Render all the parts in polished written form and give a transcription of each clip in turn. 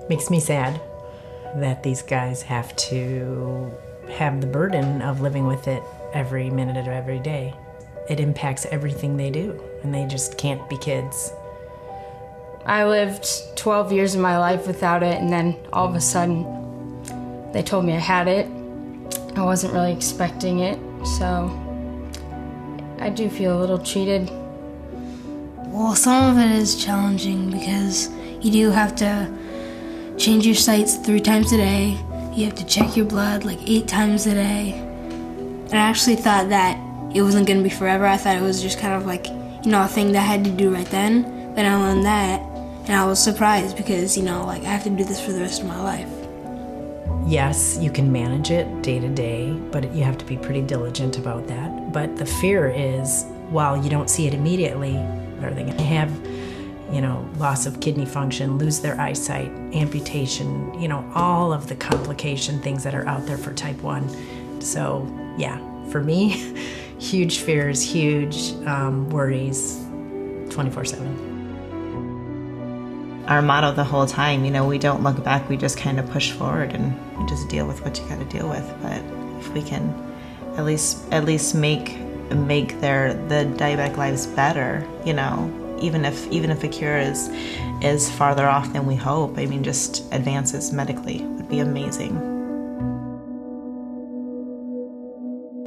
Makes me sad that these guys have to have the burden of living with it every minute of every day. It impacts everything they do, and they just can't be kids. I lived 12 years of my life without it, and then all of a sudden they told me I had it. I wasn't really expecting it, so I do feel a little cheated. Well, some of it is challenging because you do have to change your sights 3 times a day. You have to check your blood like 8 times a day. And I actually thought that it wasn't going to be forever. I thought it was just kind of like, a thing that I had to do right then. But I learned that, and I was surprised because, I have to do this for the rest of my life. Yes, you can manage it day to day, but you have to be pretty diligent about that. But the fear is, while you don't see it immediately, are they going to have, loss of kidney function, lose their eyesight, amputation, all of the complication things that are out there for type 1. So, yeah, for me, huge fears, huge worries, 24/7. Our motto the whole time, we don't look back, we just kind of push forward and we just deal with what you got to deal with. But if we can at least make the diabetic lives better, even if a cure is farther off than we hope, just advances medically would be amazing.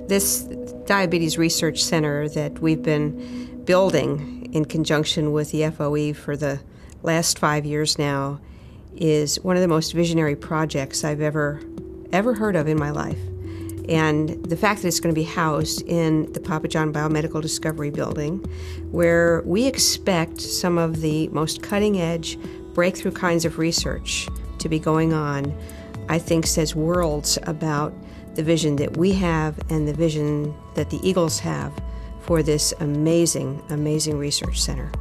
This Diabetes Research Center that we've been building in conjunction with the FOE for the last 5 years now is one of the most visionary projects I've ever heard of in my life. And the fact that it's going to be housed in the Papa John Biomedical Discovery Building, where we expect some of the most cutting-edge, breakthrough kinds of research to be going on, I think says worlds about the vision that we have and the vision that the Eagles have for this amazing, amazing research center.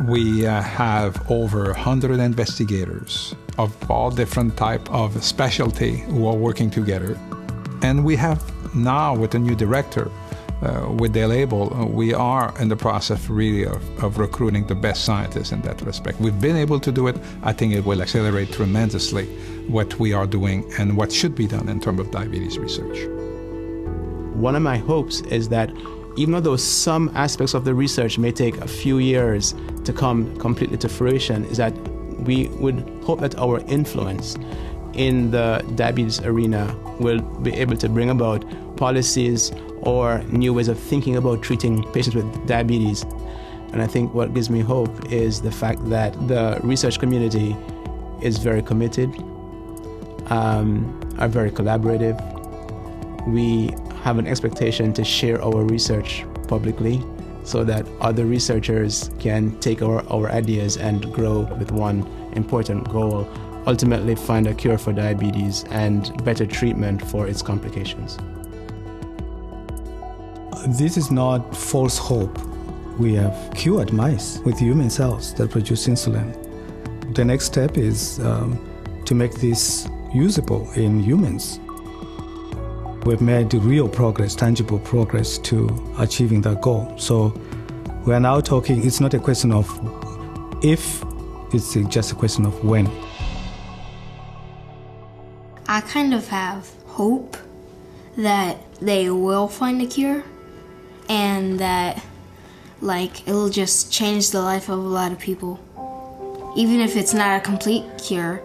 We have over 100 investigators of all different type of specialty who are working together. And we have now, with the new director, with Dale Abel, we are in the process really of recruiting the best scientists in that respect. We've been able to do it. I think it will accelerate tremendously what we are doing and what should be done in terms of diabetes research. One of my hopes is that even though some aspects of the research may take a few years to come completely to fruition, is that we would hope that our influence in the diabetes arena will be able to bring about policies or new ways of thinking about treating patients with diabetes. And I think what gives me hope is the fact that the research community is very committed, are very collaborative. We have an expectation to share our research publicly so that other researchers can take our ideas and grow with one important goal: ultimately find a cure for diabetes and better treatment for its complications. This is not false hope. We have cured mice with human cells that produce insulin. The next step is to make this usable in humans. We've made real progress, tangible progress to achieving that goal. So we are now talking, it's not a question of if, it's just a question of when. I kind of have hope that they will find a cure and that it'll just change the life of a lot of people. Even if it's not a complete cure,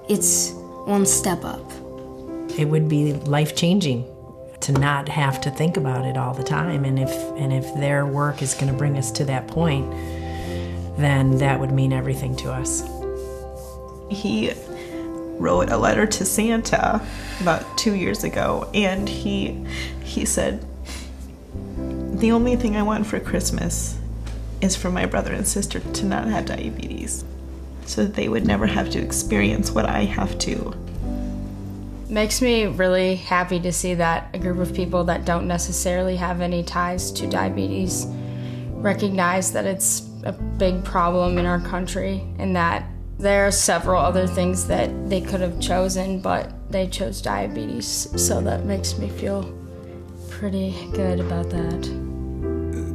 it's one step up. It would be life-changing to not have to think about it all the time. And if their work is going to bring us to that point, then that would mean everything to us. He wrote a letter to Santa about 2 years ago, and he said, "The only thing I want for Christmas is for my brother and sister to not have diabetes, so that they would never have to experience what I have to." Makes me really happy to see that a group of people that don't necessarily have any ties to diabetes recognize that it's a big problem in our country and that there are several other things that they could have chosen, but they chose diabetes. So that makes me feel pretty good about that.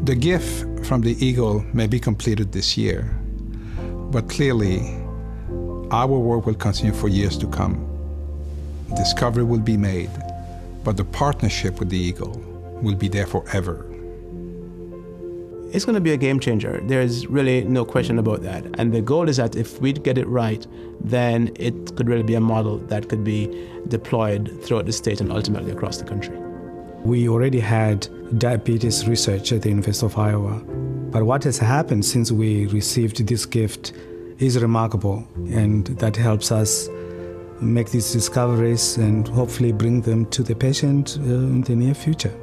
The gift from the Eagle may be completed this year, but clearly Our work will continue for years to come. Discovery will be made, but the partnership with the eagle will be there forever. It's going to be a game changer. There's really no question about that. And the goal is that if we get it right, then it could really be a model that could be deployed throughout the state and ultimately across the country. We already had diabetes research at the University of Iowa, but what has happened since we received this gift is remarkable, and that helps us make these discoveries and hopefully bring them to the patient in the near future.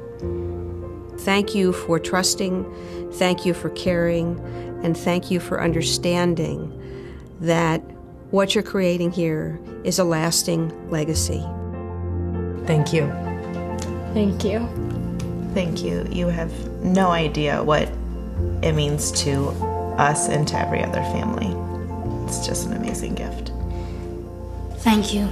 Thank you for trusting, thank you for caring, and thank you for understanding that what you're creating here is a lasting legacy. Thank you. Thank you. Thank you. You have no idea what it means to us and to every other family. It's just an amazing gift. Thank you.